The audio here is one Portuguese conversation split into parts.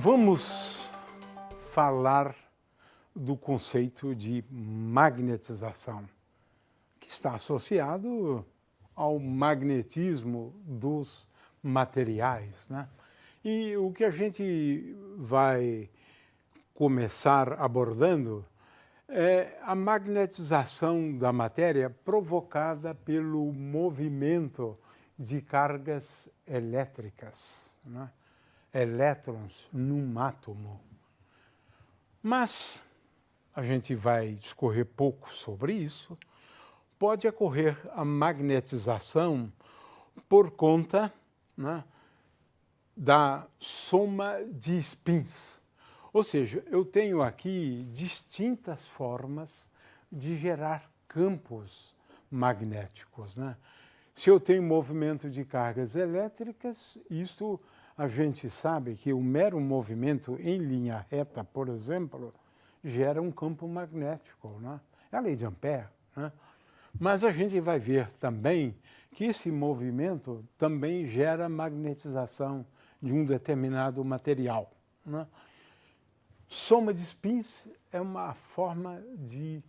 Vamos falar do conceito de magnetização, que está associado ao magnetismo dos materiais, né? E o que a gente vai começar abordando é a magnetização da matéria provocada pelo movimento de cargas elétricas, né? Elétrons num átomo. Mas a gente vai discorrer pouco sobre isso. Pode ocorrer a magnetização por conta, né, da soma de spins. Ou seja, eu tenho aqui distintas formas de gerar campos magnéticos, né? Se eu tenho movimento de cargas elétricas, isso a gente sabe que o mero movimento em linha reta, por exemplo, gera um campo magnético, né? É a lei de Ampère, né? Mas a gente vai ver também que esse movimento também gera magnetização de um determinado material, né? Soma de spins é uma forma de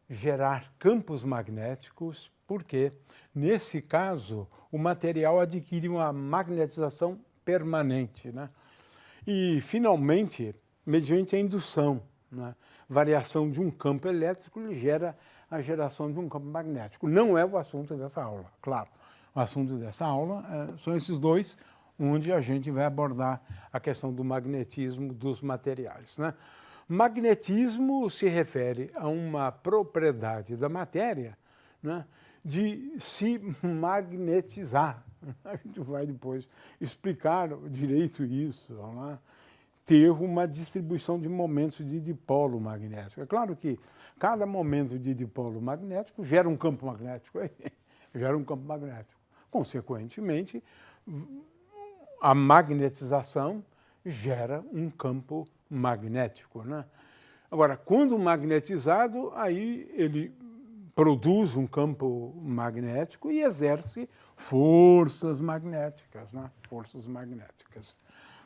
gerar campos magnéticos, porque, nesse caso, o material adquire uma magnetização permanente, né? E, finalmente, mediante a indução, né, variação de um campo elétrico gera a geração de um campo magnético. Não é o assunto dessa aula, claro. O assunto dessa aula são esses dois, onde a gente vai abordar a questão do magnetismo dos materiais, né? Magnetismo se refere a uma propriedade da matéria, né, de se magnetizar. A gente vai depois explicar direito isso, né? Ter uma distribuição de momentos de dipolo magnético. É claro que cada momento de dipolo magnético gera um campo magnético, gera um campo magnético. Consequentemente, a magnetização gera um campo magnético, né? Agora, quando magnetizado, aí ele produz um campo magnético e exerce forças magnéticas, né? Forças magnéticas.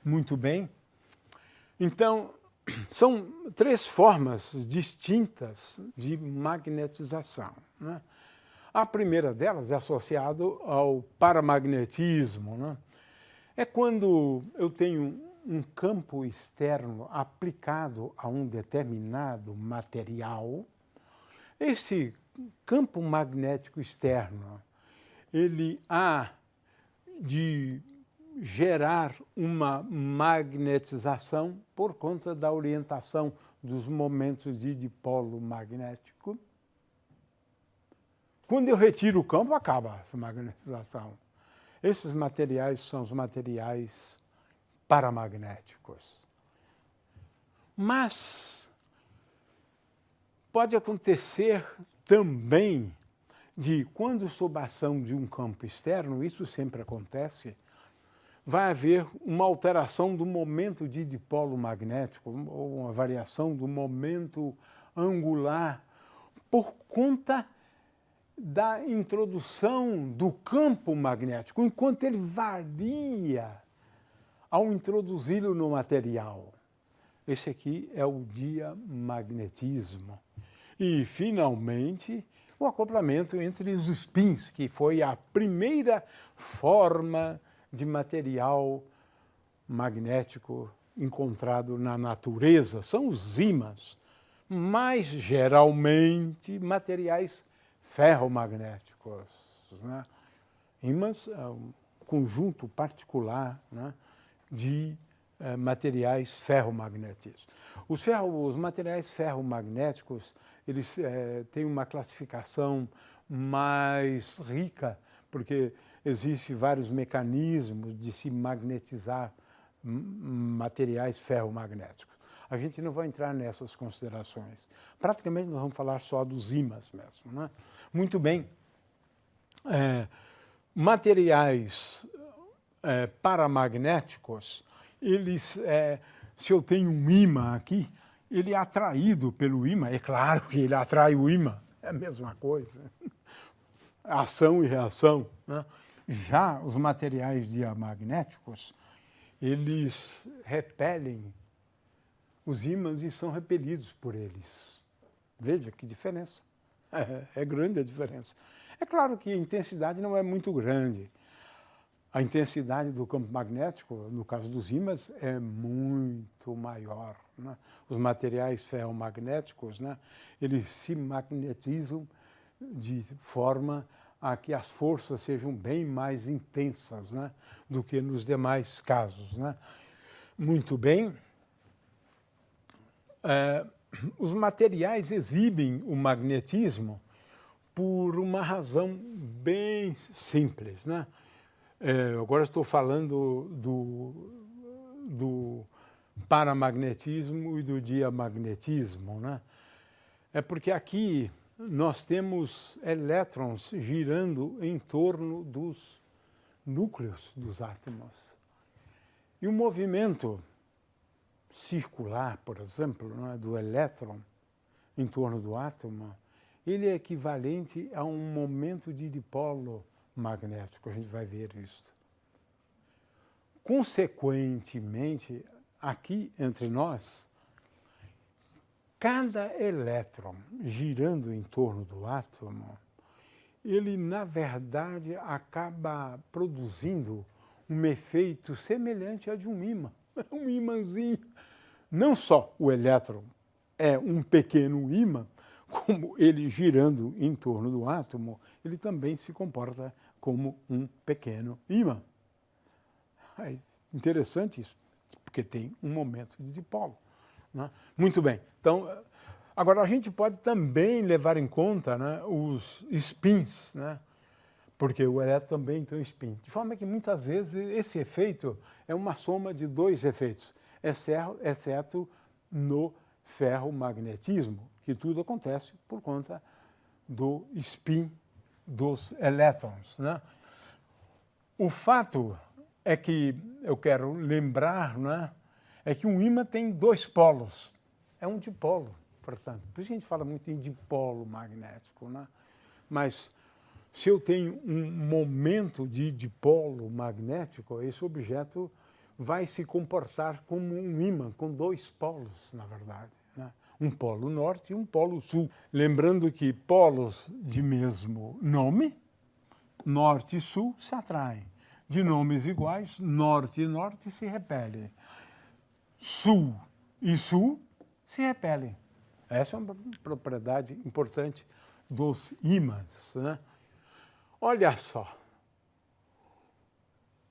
Muito bem. Então, são três formas distintas de magnetização, né? A primeira delas é associada ao paramagnetismo, né? É quando eu tenho um campo externo aplicado a um determinado material. Esse campo magnético externo, ele há de gerar uma magnetização por conta da orientação dos momentos de dipolo magnético. Quando eu retiro o campo, acaba essa magnetização. Esses materiais são os materiais paramagnéticos. Mas pode acontecer também de, quando sob a ação de um campo externo, isso sempre acontece, vai haver uma alteração do momento de dipolo magnético, ou uma variação do momento angular, por conta da introdução do campo magnético, enquanto ele varia ao introduzi-lo no material. Esse aqui é o diamagnetismo. E, finalmente, o acoplamento entre os spins, que foi a primeira forma de material magnético encontrado na natureza. São os ímãs, mas, geralmente, materiais ferromagnéticos, né? Ímãs é um conjunto particular, né, de materiais ferromagnéticos. Os materiais ferromagnéticos, eles têm uma classificação mais rica, porque existem vários mecanismos de se magnetizar materiais ferromagnéticos. A gente não vai entrar nessas considerações. Praticamente nós vamos falar só dos ímãs mesmo, né? Muito bem. Materiais paramagnéticos, eles, se eu tenho um ímã aqui, ele é atraído pelo ímã. É claro que ele atrai o ímã, é a mesma coisa. Ação e reação, né? Já os materiais diamagnéticos, eles repelem os ímãs e são repelidos por eles. Veja que diferença. É grande a diferença. É claro que a intensidade não é muito grande. A intensidade do campo magnético, no caso dos ímãs, é muito maior, né? Os materiais ferromagnéticos, né, eles se magnetizam de forma a que as forças sejam bem mais intensas, né, do que nos demais casos, né? Muito bem. Os materiais exibem o magnetismo por uma razão bem simples, né? Agora estou falando do paramagnetismo e do diamagnetismo, né? É porque aqui nós temos elétrons girando em torno dos núcleos dos átomos. E o movimento circular, por exemplo, né, do elétron em torno do átomo, ele é equivalente a um momento de dipolo magnético, a gente vai ver isso. Consequentemente, aqui entre nós, cada elétron girando em torno do átomo, ele, na verdade, acaba produzindo um efeito semelhante ao de um ímã. Um ímãzinho. Não só o elétron é um pequeno ímã, como ele girando em torno do átomo, ele também se comporta como um pequeno ímã. É interessante isso, porque tem um momento de dipolo, né? Muito bem. Então, agora a gente pode também levar em conta, né, os spins, né? Porque o elétron também tem um spin. De forma que muitas vezes esse efeito é uma soma de dois efeitos, exceto no ferromagnetismo, que tudo acontece por conta do spin dos elétrons, né? O fato é que eu quero lembrar, né, é que um ímã tem dois polos. É um dipolo, portanto. Por isso a gente fala muito em dipolo magnético, né? Mas se eu tenho um momento de dipolo magnético, esse objeto vai se comportar como um ímã, com dois polos, na verdade, né? Um polo norte e um polo sul. Lembrando que polos de mesmo nome, norte e sul, se atraem. De nomes iguais, norte e norte se repelem. Sul e sul se repelem. Essa é uma propriedade importante dos ímãs, né? Olha só,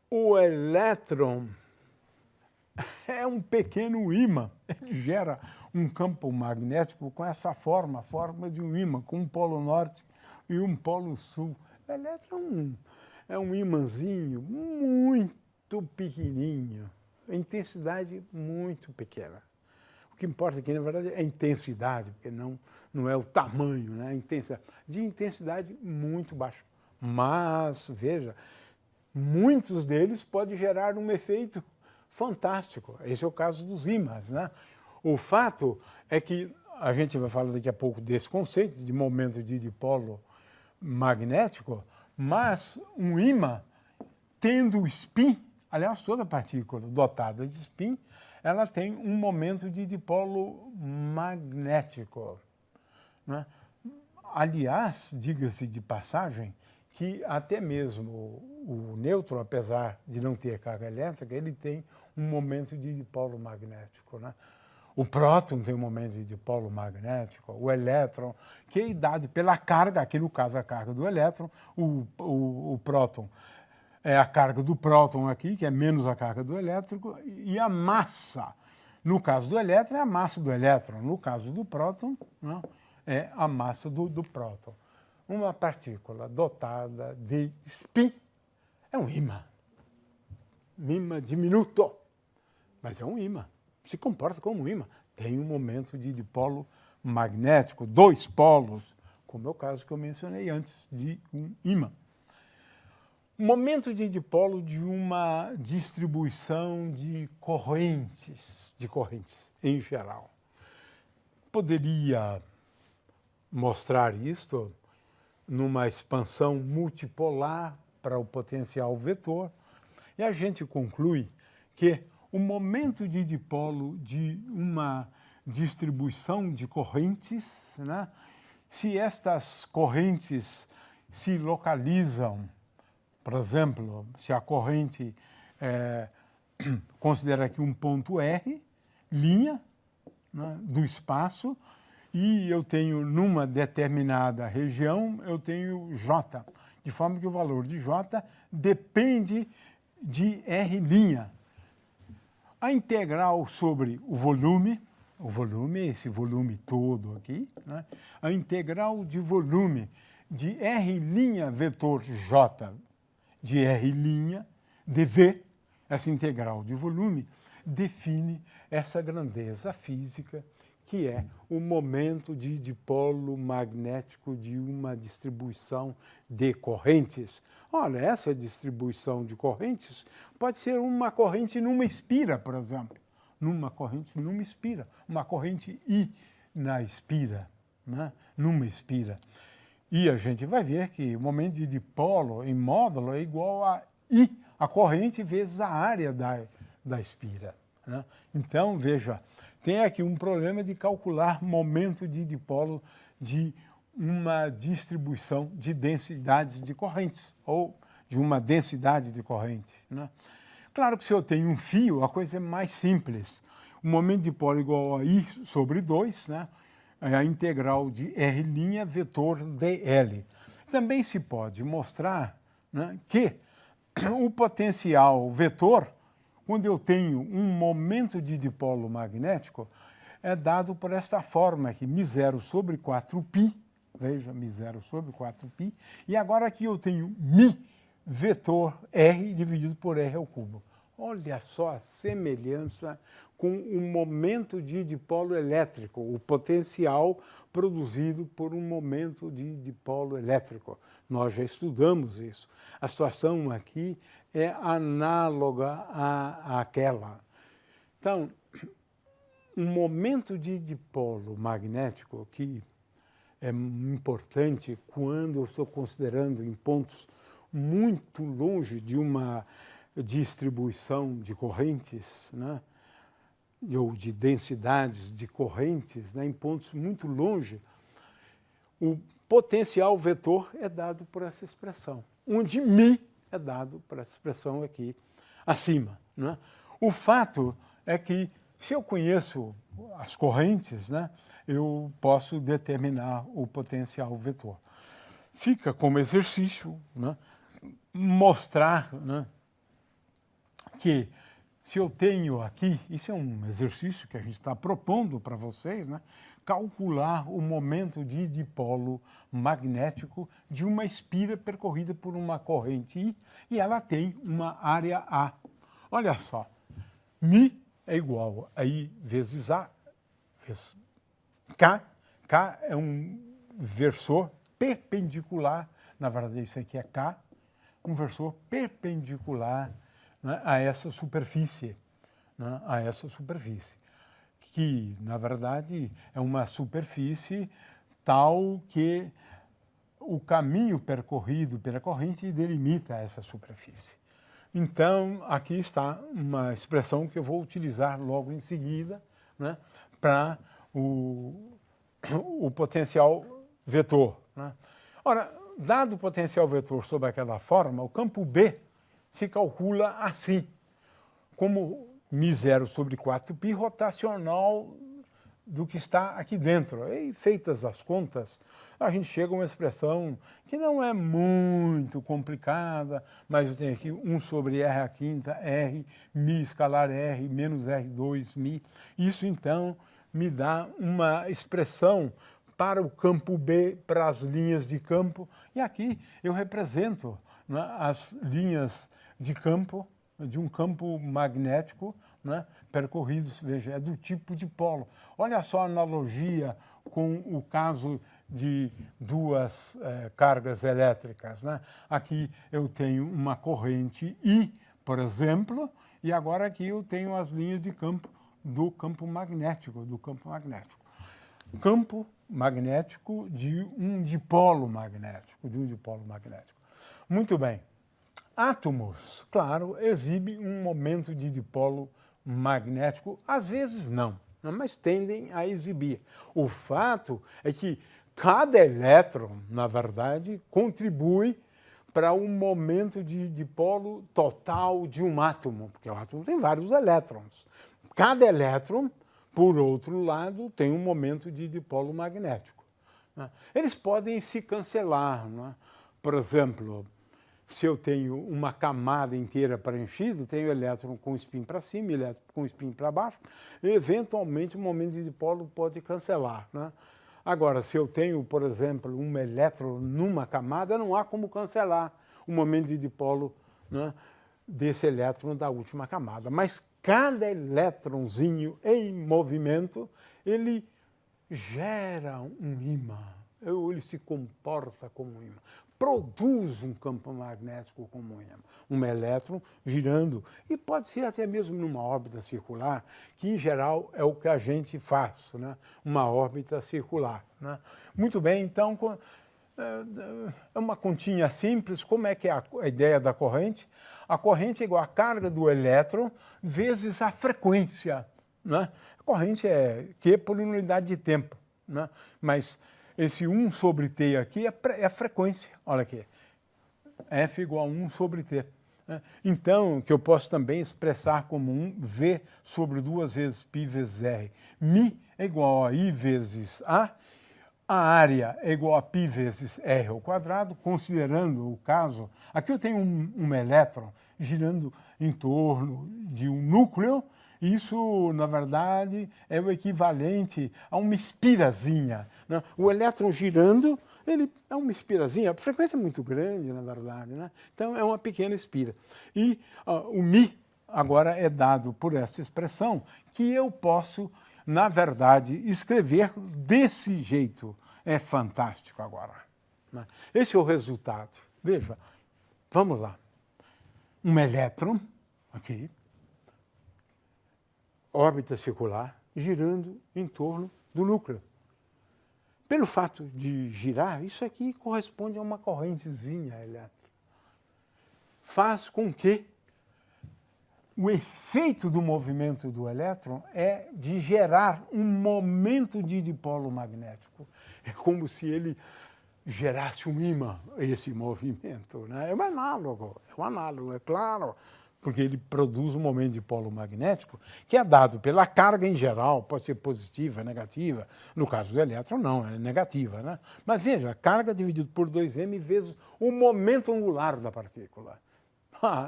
o elétron é um pequeno ímã, ele gera um campo magnético com essa forma, a forma de um ímã, com um polo norte e um polo sul. O elétron é um ímãzinho muito pequenininho, a intensidade muito pequena. O que importa aqui, na verdade, é a intensidade, porque não é o tamanho, né? A intensidade, de intensidade muito baixa. Mas, veja, muitos deles podem gerar um efeito fantástico. Esse é o caso dos ímãs, né? O fato é que a gente vai falar daqui a pouco desse conceito de momento de dipolo magnético, mas um ímã tendo spin, aliás, toda partícula dotada de spin, ela tem um momento de dipolo magnético, né? Aliás, diga-se de passagem, que até mesmo o nêutron, apesar de não ter carga elétrica, ele tem um momento de dipolo magnético, né? O próton tem um momento de dipolo magnético, o elétron, que é dado pela carga, aqui no caso a carga do elétron, o próton é a carga do próton aqui, que é menos a carga do elétrico, e a massa, no caso do elétron, é a massa do elétron, no caso do próton, não, é a massa do próton. Uma partícula dotada de spin é um ímã. Ímã diminuto, mas é um ímã. Se comporta como um ímã. Tem um momento de dipolo magnético, dois polos, como é o caso que eu mencionei antes, de um ímã. Momento de dipolo de uma distribuição de correntes em geral. Poderia mostrar isto numa expansão multipolar para o potencial vetor, e a gente conclui que o momento de dipolo de uma distribuição de correntes, né, se estas correntes se localizam, por exemplo, se a corrente considera aqui um ponto R, linha, né, do espaço, e eu tenho numa determinada região, eu tenho J, de forma que o valor de J depende de R'. A integral sobre o volume, esse volume todo aqui, né, a integral de volume de R' vetor J de R' dV, essa integral de volume, define essa grandeza física que é o momento de dipolo magnético de uma distribuição de correntes. Olha, essa distribuição de correntes pode ser uma corrente numa espira, por exemplo. Uma corrente I na espira, né? Numa espira. E a gente vai ver que o momento de dipolo em módulo é igual a I, a corrente vezes a área da espira, né? Então, veja, tem aqui um problema de calcular momento de dipolo de uma distribuição de densidades de correntes, ou de uma densidade de corrente, né? Claro que se eu tenho um fio, a coisa é mais simples. O momento de dipolo é igual a I sobre 2, né? É a integral de R' vetor dl. Também se pode mostrar, né, que o potencial vetor, quando eu tenho um momento de dipolo magnético, é dado por esta forma aqui, μ0 sobre 4π, veja, μ0 sobre 4π, e agora aqui eu tenho μ vetor R dividido por R ao cubo. Olha só a semelhança com o momento de dipolo elétrico, o potencial produzido por um momento de dipolo elétrico. Nós já estudamos isso. A situação aqui é análoga àquela. Então, um momento de dipolo magnético que é importante quando eu estou considerando em pontos muito longe de uma distribuição de correntes, né, ou de densidades de correntes, né, em pontos muito longe, o potencial vetor é dado por essa expressão, onde μ é dado por essa expressão aqui acima, né? O fato é que, se eu conheço as correntes, né, eu posso determinar o potencial vetor. Fica como exercício, né, mostrar, né, que se eu tenho aqui, isso é um exercício que a gente está propondo para vocês, né, calcular o momento de dipolo magnético de uma espira percorrida por uma corrente I, e ela tem uma área A. Olha só, μ é igual a I vezes A, vezes K. K é um versor perpendicular, na verdade isso aqui é K, um versor perpendicular, né, a essa superfície, né, que, na verdade, é uma superfície tal que o caminho percorrido pela corrente delimita essa superfície. Então, aqui está uma expressão que eu vou utilizar logo em seguida, né, para o potencial vetor, né? Ora, dado o potencial vetor sob aquela forma, o campo B se calcula assim, como μ0 sobre 4π rotacional do que está aqui dentro. E feitas as contas, a gente chega a uma expressão que não é muito complicada, mas eu tenho aqui 1 sobre R à quinta, R, μ escalar R, menos R2, μ. Isso, então, me dá uma expressão para o campo B, para as linhas de campo. E aqui eu represento, né, as linhas de campo, de um campo magnético, né, percorridos, veja, é do tipo dipolo. Olha só a analogia com o caso de duas cargas elétricas, né? Aqui eu tenho uma corrente I, por exemplo, e agora aqui eu tenho as linhas de campo do campo magnético, Campo magnético de um dipolo magnético, Muito bem. átomos, claro, exibem um momento de dipolo magnético, às vezes não, mas tendem a exibir. O fato é que cada elétron, na verdade, contribui para um momento de dipolo total de um átomo, porque o átomo tem vários elétrons. Cada elétron, por outro lado, tem um momento de dipolo magnético. Eles podem se cancelar. Por exemplo, se eu tenho uma camada inteira preenchida, tenho elétron com spin para cima, elétron com spin para baixo, e eventualmente o momento de dipolo pode cancelar. Agora, se eu tenho, por exemplo, um elétron numa camada, não há como cancelar o momento de dipolo desse elétron da última camada. Mas cada elétronzinho em movimento, ele gera um ímã, ele se comporta como um ímã, produz um campo magnético como um ímã. Um elétron girando, e pode ser até mesmo numa órbita circular, que em geral é o que a gente faz, uma órbita circular. Muito bem, então, é uma continha simples. Como é que é a ideia da corrente? A corrente é igual à carga do elétron vezes a frequência. A corrente é Q por unidade de tempo. Mas esse 1 sobre T aqui é a frequência. Olha aqui. F igual a 1 sobre T. Então, que eu posso também expressar como 1 V sobre 2 vezes π vezes R. Mi é igual a I vezes A área é igual a π vezes R ao quadrado, considerando o caso... Aqui eu tenho um elétron girando em torno de um núcleo. Isso, na verdade, é o equivalente a uma espirazinha. O elétron girando, ele é uma espirazinha. A frequência é muito grande, na verdade. Então, é uma pequena espira. E o Mi agora é dado por essa expressão, que eu posso, na verdade, escrever desse jeito. É fantástico agora. Esse é o resultado. Veja, vamos lá. Um elétron, aqui, órbita circular, girando em torno do núcleo. Pelo fato de girar, isso aqui corresponde a uma correntezinha elétrica. Faz com que o efeito do movimento do elétron é de gerar um momento de dipolo magnético. É como se ele gerasse um ímã, esse movimento. É um análogo, é claro, porque ele produz um momento de dipolo magnético que é dado pela carga em geral, pode ser positiva, negativa. No caso do elétron, não, é negativa. Mas veja, a carga dividido por 2m vezes o momento angular da partícula.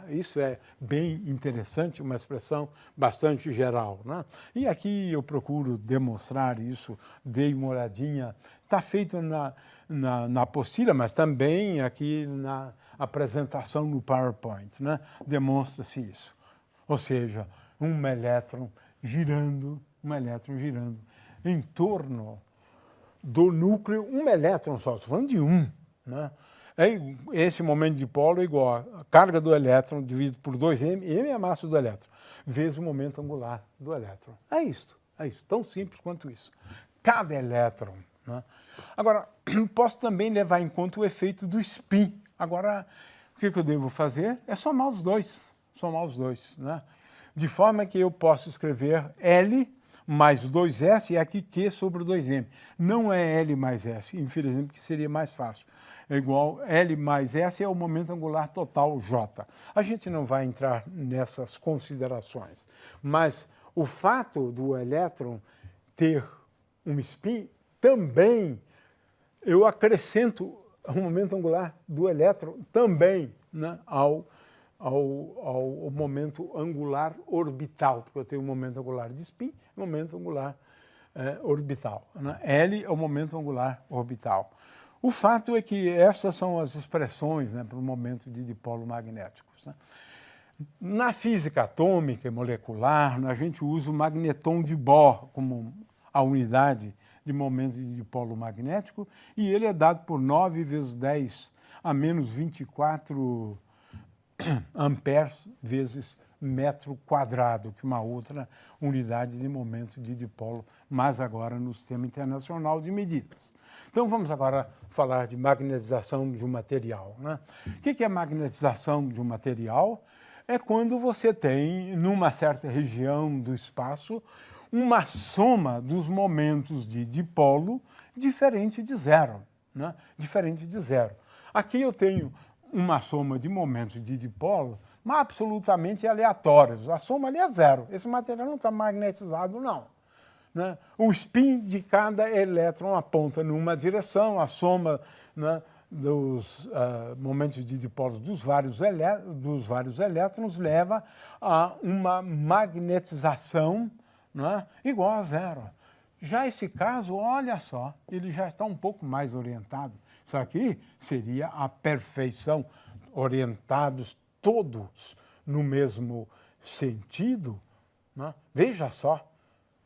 Isso é bem interessante, uma expressão bastante geral. E aqui eu procuro demonstrar isso, dei uma olhadinha. Está feito na apostila, mas também aqui na apresentação no PowerPoint. Demonstra-se isso. Ou seja, um elétron girando em torno do núcleo, um elétron só, estou falando de um. Esse momento de dipolo é igual a carga do elétron dividido por 2m, m é a massa do elétron, vezes o momento angular do elétron. É isso, tão simples quanto isso. Cada elétron. Agora, posso também levar em conta o efeito do spin. Agora, o que eu devo fazer? É somar os dois. De forma que eu posso escrever L mais 2S e aqui Q sobre 2M. Não é L mais S, infelizmente, que seria mais fácil. É igual L mais S é o momento angular total J. A gente não vai entrar nessas considerações, mas o fato do elétron ter um spin também, eu acrescento o momento angular do elétron também ao momento angular orbital, porque eu tenho um momento angular de spin e momento angular orbital. L é o momento angular orbital. O fato é que essas são as expressões para o momento de dipolo magnéticos. Na física atômica e molecular, a gente usa o magneton de Bohr como a unidade de momento de dipolo magnético, e ele é dado por 9 vezes 10 a menos 24 amperes vezes metro quadrado, que é uma outra unidade de momento de dipolo, mas agora no Sistema Internacional de Medidas. Então vamos agora falar de magnetização de um material, né? O que é magnetização de um material? É quando você tem, numa certa região do espaço, uma soma dos momentos de dipolo diferente de zero, né? Diferente de zero. Aqui eu tenho uma soma de momentos de dipolo mas absolutamente aleatórios. A soma ali é zero. Esse material não está magnetizado, não. Né? O spin de cada elétron aponta numa direção, a soma, né, dos momentos de dipolo dos vários elétrons leva a uma magnetização, né, igual a zero. Já esse caso, olha só, ele já está um pouco mais orientado. Isso aqui seria a perfeição, orientados todos no mesmo sentido, né? Veja só,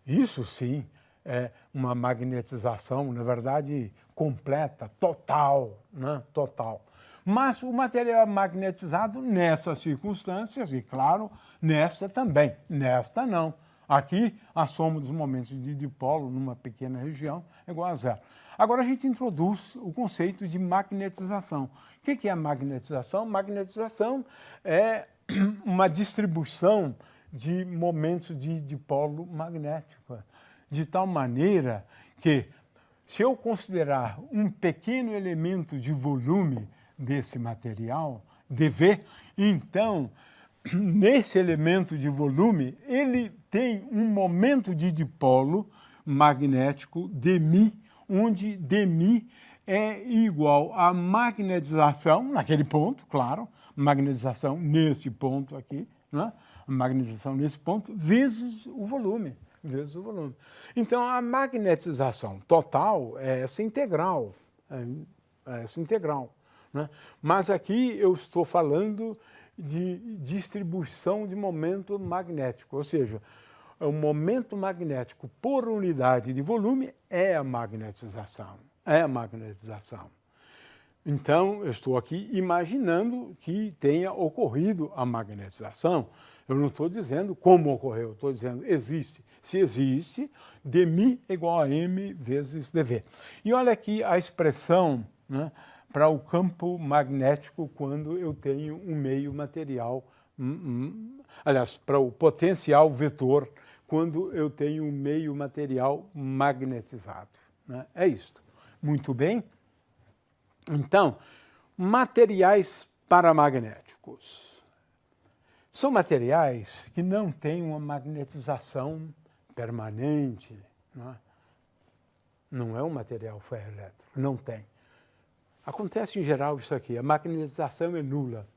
isso sim é uma magnetização, na verdade, completa, total, né? Total. Mas o material é magnetizado nessas circunstâncias e, claro, nesta também, nesta não. Aqui, a soma dos momentos de dipolo numa pequena região é igual a zero. Agora a gente introduz o conceito de magnetização. O que é a magnetização? Magnetização é uma distribuição de momentos de dipolo magnético, de tal maneira que, se eu considerar um pequeno elemento de volume desse material, dV, então, nesse elemento de volume, ele tem um momento de dipolo magnético dμ, onde dμ é igual à magnetização, naquele ponto, claro, magnetização nesse ponto aqui, né? A magnetização nesse ponto, vezes o volume. Vezes o volume. Então, a magnetização total é essa integral. É essa integral, né? Mas aqui eu estou falando de distribuição de momento magnético, ou seja, o momento magnético por unidade de volume é a magnetização. É a magnetização. Então, eu estou aqui imaginando que tenha ocorrido a magnetização. Eu não estou dizendo como ocorreu, eu estou dizendo existe. Se existe, dμ é igual a m vezes dV. E olha aqui a expressão, né, para o campo magnético quando eu tenho um meio material, aliás, para o potencial vetor quando eu tenho um meio material magnetizado, né? É isto. Muito bem. Então, materiais paramagnéticos. São materiais que não têm uma magnetização permanente. Não é um material ferroelétrico, não tem. Acontece em geral isso aqui, a magnetização é nula.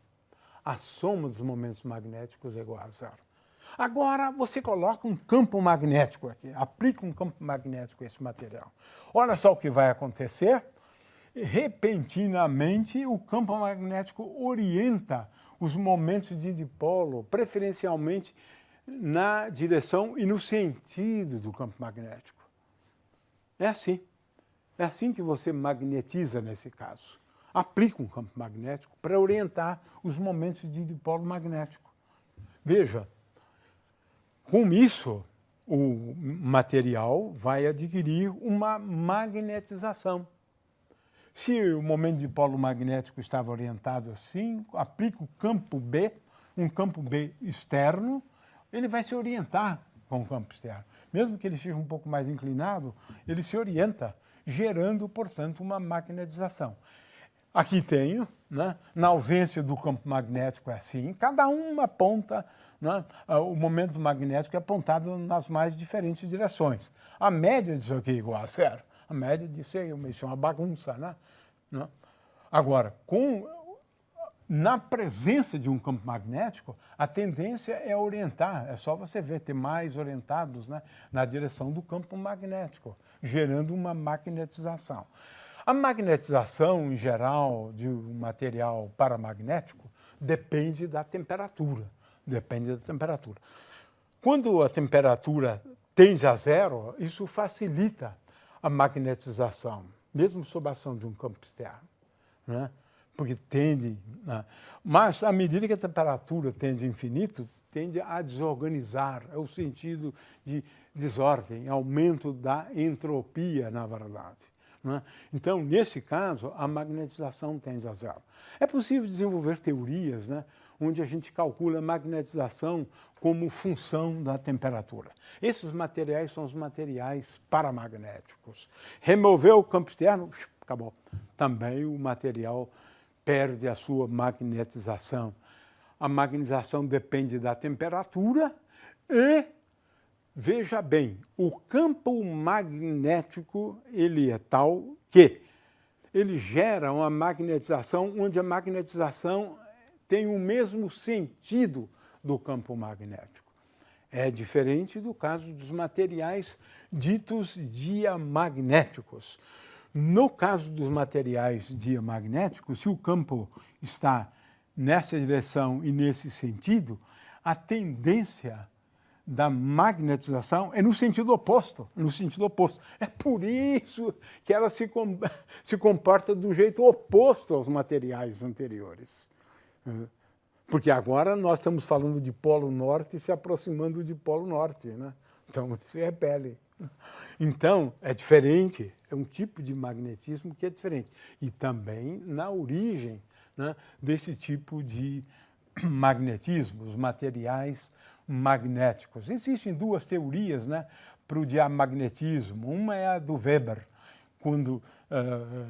A soma dos momentos magnéticos é igual a zero. Agora você coloca um campo magnético aqui, aplica um campo magnético a esse material. Olha só o que vai acontecer. Repentinamente, o campo magnético orienta os momentos de dipolo, preferencialmente na direção e no sentido do campo magnético. É assim. É assim que você magnetiza nesse caso. Aplica um campo magnético para orientar os momentos de dipolo magnético. Veja, com isso, o material vai adquirir uma magnetização. Se o momento de dipolo magnético estava orientado assim, aplica o campo B, um campo B externo, ele vai se orientar com o campo externo. Mesmo que ele esteja um pouco mais inclinado, ele se orienta, gerando, portanto, uma magnetização. Aqui tenho, né, na ausência do campo magnético é assim, cada uma aponta, né, o momento magnético é apontado nas mais diferentes direções. A média disso aqui é igual a zero. A média disso é uma bagunça, né? Agora, na presença de um campo magnético, a tendência é orientar, é só você ver, ter mais orientados, né, na direção do campo magnético, gerando uma magnetização. A magnetização, em geral, de um material paramagnético depende da temperatura. Depende da temperatura. Quando a temperatura tende a zero, isso facilita a magnetização, mesmo sob a ação de um campo externo, né? Porque tende, né? Mas à medida que a temperatura tende a infinito, tende a desorganizar, é o sentido de desordem, aumento da entropia, na verdade. Né? Então, nesse caso, a magnetização tende a zero. É possível desenvolver teorias, né, onde a gente calcula a magnetização como função da temperatura. Esses materiais são os materiais paramagnéticos. Remover o campo externo, acabou. Também o material perde a sua magnetização. A magnetização depende da temperatura e, veja bem, o campo magnético ele é tal que ele gera uma magnetização onde a magnetização tem o mesmo sentido do campo magnético. É diferente do caso dos materiais ditos diamagnéticos. No caso dos materiais diamagnéticos, se o campo está nessa direção e nesse sentido, a tendência da magnetização é no sentido oposto, É por isso que ela se comporta do jeito oposto aos materiais anteriores. Porque agora nós estamos falando de polo norte se aproximando de polo norte, né? Então, eles se repelem. Então, é diferente, é um tipo de magnetismo que é diferente. E também na origem, né, desse tipo de magnetismo, os materiais magnéticos. Existem duas teorias, né, para o diamagnetismo. Uma é a do Weber, quando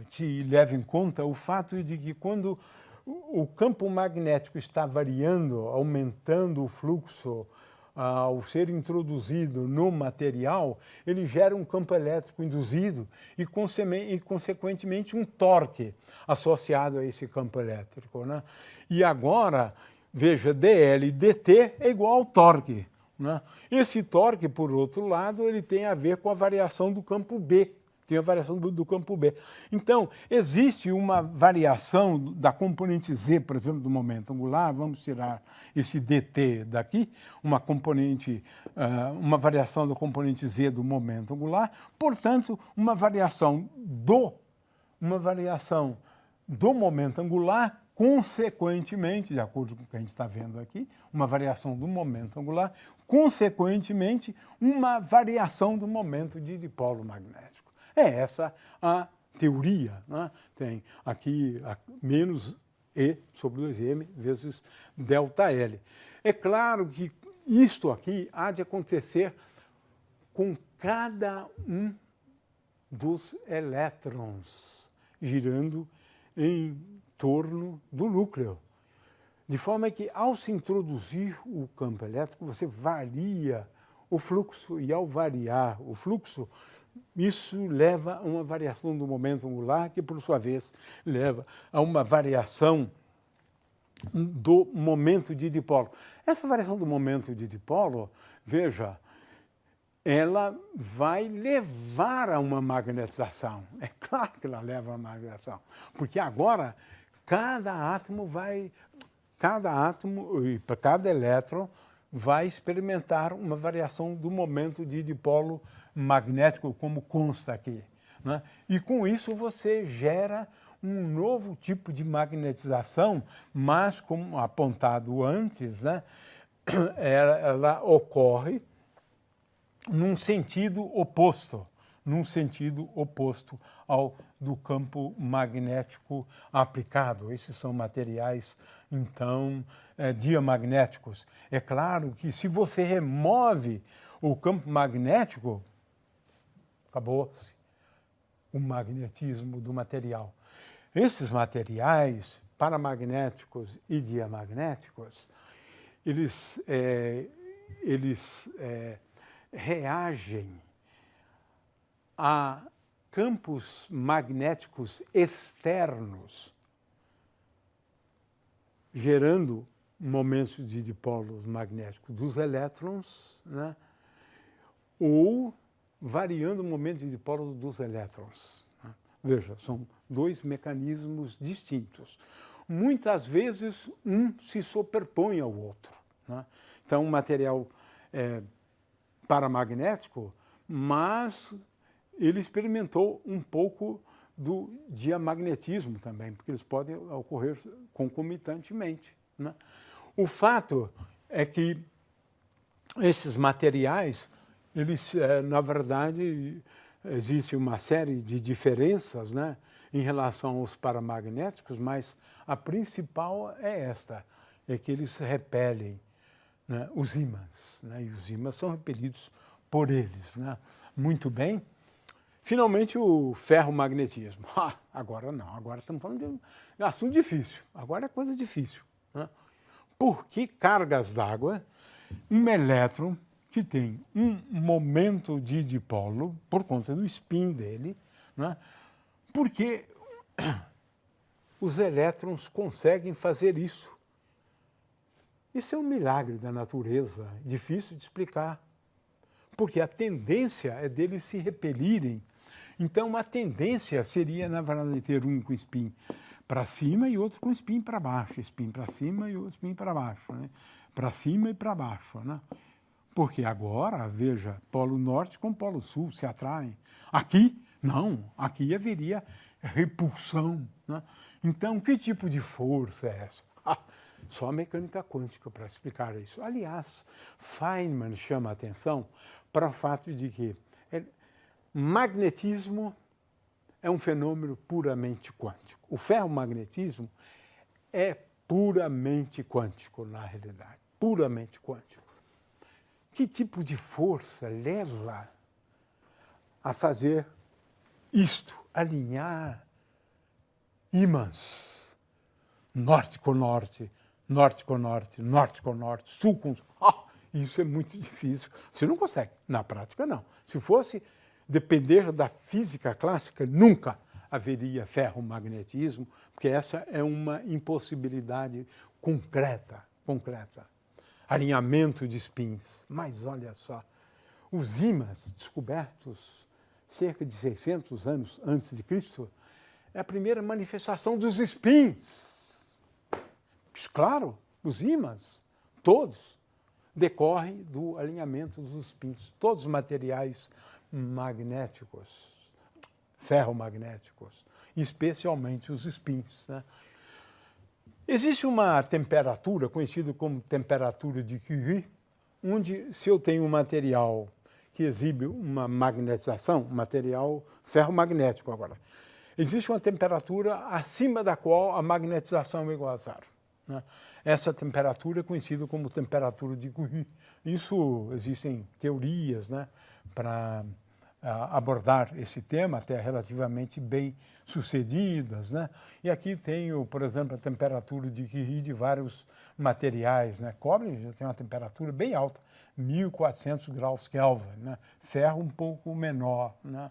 que leva em conta o fato de que quando o campo magnético está variando, aumentando o fluxo, ao ser introduzido no material, ele gera um campo elétrico induzido e, consequentemente, um torque associado a esse campo elétrico, né? E agora, veja, dL e dt é igual ao torque, né? Esse torque, por outro lado, ele tem a ver com a variação do campo B. Tem a variação do campo B. Então, existe uma variação da componente Z, por exemplo, do momento angular. Vamos tirar esse dt daqui, uma variação da componente Z do momento angular. Portanto, uma variação do momento angular, consequentemente, de acordo com o que a gente está vendo aqui, uma variação do momento angular, consequentemente, uma variação do momento de dipolo magnético. É essa a teoria, né? Tem aqui menos E sobre 2m vezes ΔL. É claro que isto aqui há de acontecer com cada um dos elétrons girando em torno do núcleo. De forma que, ao se introduzir o campo elétrico, você varia o fluxo, e ao variar o fluxo, isso leva a uma variação do momento angular, que, por sua vez, leva a uma variação do momento de dipolo. Essa variação do momento de dipolo, veja, ela vai levar a uma magnetização. É claro que ela leva a uma magnetização, porque agora cada átomo e para cada elétron vai experimentar uma variação do momento de dipolo magnético, como consta aqui, né? E com isso você gera um novo tipo de magnetização, mas, como apontado antes, né, ela ocorre num sentido oposto ao do campo magnético aplicado. Esses são materiais, então, diamagnéticos. É claro que se você remove o campo magnético, acabou-se o magnetismo do material. Esses materiais paramagnéticos e diamagnéticos, eles reagem a campos magnéticos externos, gerando momentos de dipolos magnéticos dos elétrons, né? Ou variando o momento de dipolo dos elétrons, né? Veja, são dois mecanismos distintos. Muitas vezes, um se superpõe ao outro, né? Então, um material paramagnético, mas ele experimentou um pouco do diamagnetismo também, porque eles podem ocorrer concomitantemente, né? O fato é que esses materiais, eles, na verdade, existe uma série de diferenças, né, em relação aos paramagnéticos, mas a principal é esta, é que eles repelem, né, os ímãs, né, e os ímãs são repelidos por eles, né. Muito bem. Finalmente, o ferromagnetismo. Agora não, agora estamos falando de um assunto difícil, agora é coisa difícil, né? Por que cargas d'água, um elétron que tem um momento de dipolo, por conta do spin dele, né? Porque os elétrons conseguem fazer isso. Isso é um milagre da natureza, difícil de explicar, porque a tendência é deles se repelirem. Então, a tendência seria, na verdade, ter um com spin para cima e outro com spin para baixo, spin para cima e outro spin para baixo, né? Para cima e para baixo, né? Porque agora, veja, polo norte com polo sul se atraem. Aqui, não, aqui haveria repulsão, né? Então, que tipo de força é essa? Só a mecânica quântica para explicar isso. Aliás, Feynman chama a atenção para o fato de que magnetismo é um fenômeno puramente quântico. O ferromagnetismo é puramente quântico, na realidade, puramente quântico. Que tipo de força leva a fazer isto, alinhar ímãs, norte com norte, norte com norte, norte com norte, sul com sul? Isso é muito difícil. Você não consegue. Na prática, não. Se fosse depender da física clássica, nunca haveria ferromagnetismo, porque essa é uma impossibilidade concreta. Alinhamento de spins. Mas olha só, os ímãs descobertos cerca de 600 anos antes de Cristo é a primeira manifestação dos spins. Claro, os ímãs, todos, decorrem do alinhamento dos spins. Todos os materiais magnéticos, ferromagnéticos, especialmente os spins, né? Existe uma temperatura, conhecida como temperatura de Curie, onde se eu tenho um material que exibe uma magnetização, um material ferromagnético agora, existe uma temperatura acima da qual a magnetização é igual a zero, né? Essa temperatura é conhecida como temperatura de Curie. Isso, existem teorias, né, para abordar esse tema, até relativamente bem sucedidas, né? E aqui tenho, por exemplo, a temperatura de Curie de vários materiais, né? Cobre já tem uma temperatura bem alta, 1400 graus Kelvin, né? Ferro um pouco menor, né?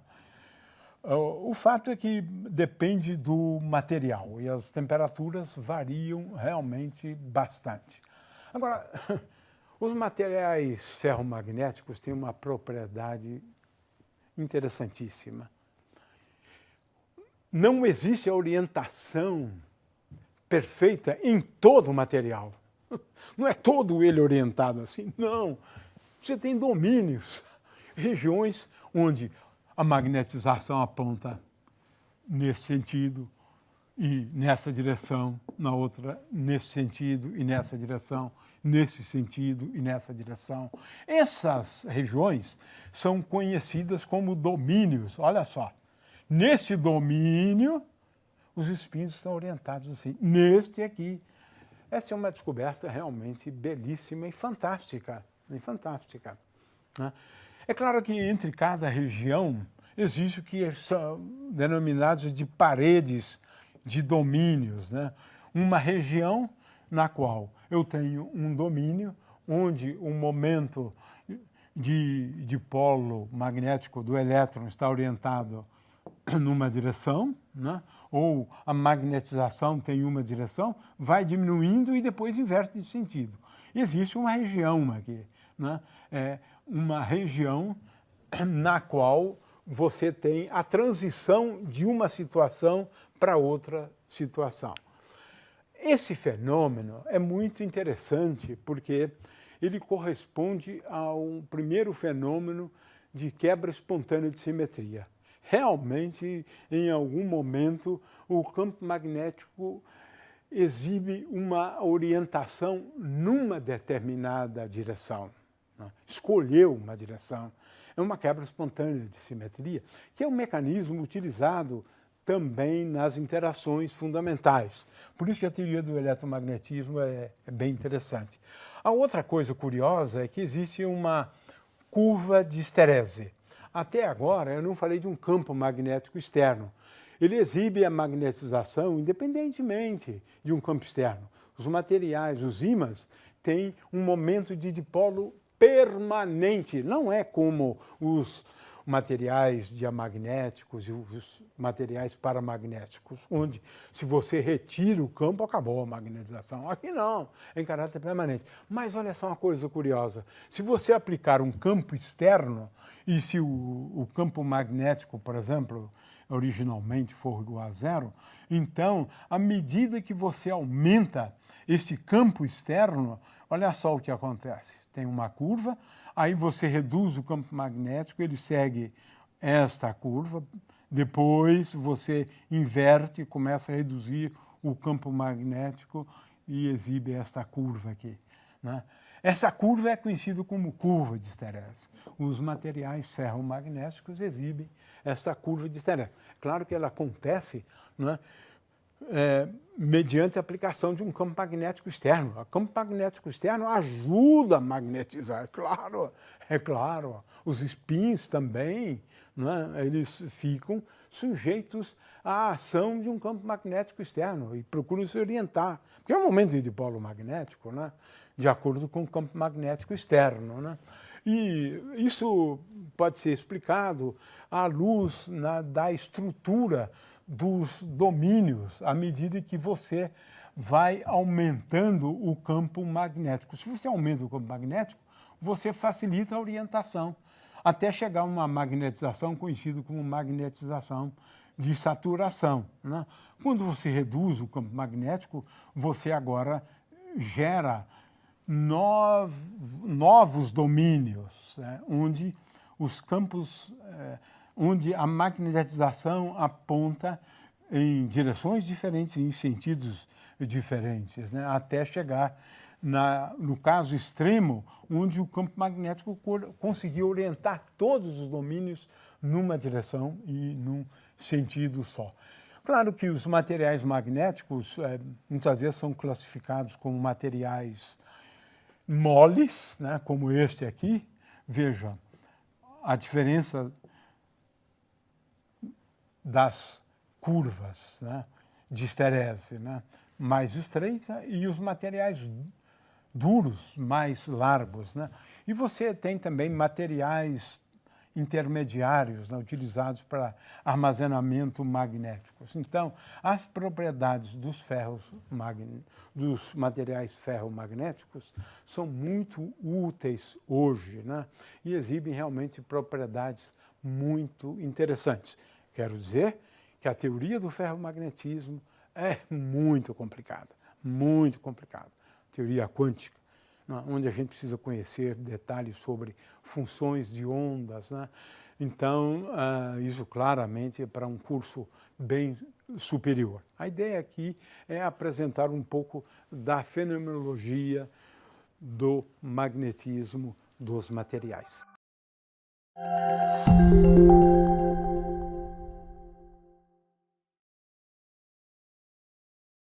O fato é que depende do material e as temperaturas variam realmente bastante. Agora, os materiais ferromagnéticos têm uma propriedade interessantíssima. Não existe a orientação perfeita em todo o material. Não é todo ele orientado assim, não. Você tem domínios, regiões onde a magnetização aponta nesse sentido e nessa direção, na outra nesse sentido e nessa direção, nesse sentido e nessa direção. Essas regiões são conhecidas como domínios. Olha só, neste domínio, os spins estão orientados assim, neste aqui. Essa é uma descoberta realmente belíssima e fantástica, né? É claro que entre cada região existe o que são denominados de paredes de domínios, né? Uma região na qual eu tenho um domínio onde o momento de polo magnético do elétron está orientado numa direção, né? Ou a magnetização tem uma direção, vai diminuindo e depois inverte de sentido. Existe uma região aqui, né? Uma região na qual você tem a transição de uma situação para outra situação. Esse fenômeno é muito interessante porque ele corresponde ao primeiro fenômeno de quebra espontânea de simetria. Realmente, em algum momento, o campo magnético exibe uma orientação numa determinada direção, né? Escolheu uma direção. É uma quebra espontânea de simetria, que é um mecanismo utilizado também nas interações fundamentais. Por isso que a teoria do eletromagnetismo é bem interessante. A outra coisa curiosa é que existe uma curva de esterese. Até agora eu não falei de um campo magnético externo. Ele exibe a magnetização independentemente de um campo externo. Os materiais, os ímãs, têm um momento de dipolo permanente. Não é como os materiais diamagnéticos e os materiais paramagnéticos, onde se você retira o campo, acabou a magnetização. Aqui não, é em caráter permanente. Mas olha só uma coisa curiosa, se você aplicar um campo externo e se o campo magnético, por exemplo, originalmente for igual a zero, então, à medida que você aumenta esse campo externo, olha só o que acontece. Tem uma curva, aí você reduz o campo magnético, ele segue esta curva, depois você inverte, começa a reduzir o campo magnético e exibe esta curva aqui, né? Essa curva é conhecida como curva de esterese. Os materiais ferromagnéticos exibem essa curva de esterese. Claro que ela acontece, né, mediante a aplicação de um campo magnético externo. O campo magnético externo ajuda a magnetizar, é claro. Os spins também, né, eles ficam sujeitos à ação de um campo magnético externo e procuram se orientar. Porque é um momento de dipolo magnético, né, de acordo com o campo magnético externo, né? E isso pode ser explicado à luz da estrutura dos domínios, à medida que você vai aumentando o campo magnético. Se você aumenta o campo magnético, você facilita a orientação, até chegar a uma magnetização conhecida como magnetização de saturação, né? Quando você reduz o campo magnético, você agora gera novos domínios, né, onde os campos, onde a magnetização aponta em direções diferentes, em sentidos diferentes, né, até chegar no caso extremo, onde o campo magnético conseguiu orientar todos os domínios numa direção e num sentido só. Claro que os materiais magnéticos muitas vezes são classificados como materiais moles, né, como este aqui. Veja a diferença das curvas, né, de esterese, né, mais estreita, e os materiais duros, mais largos, né? E você tem também materiais intermediários, né, utilizados para armazenamento magnéticos. Então, as propriedades dos materiais ferromagnéticos são muito úteis hoje, né, e exibem realmente propriedades muito interessantes. Quero dizer que a teoria do ferromagnetismo é muito complicada, muito complicada. Teoria quântica, né, onde a gente precisa conhecer detalhes sobre funções de ondas, né? Então, isso claramente é para um curso bem superior. A ideia aqui é apresentar um pouco da fenomenologia do magnetismo dos materiais.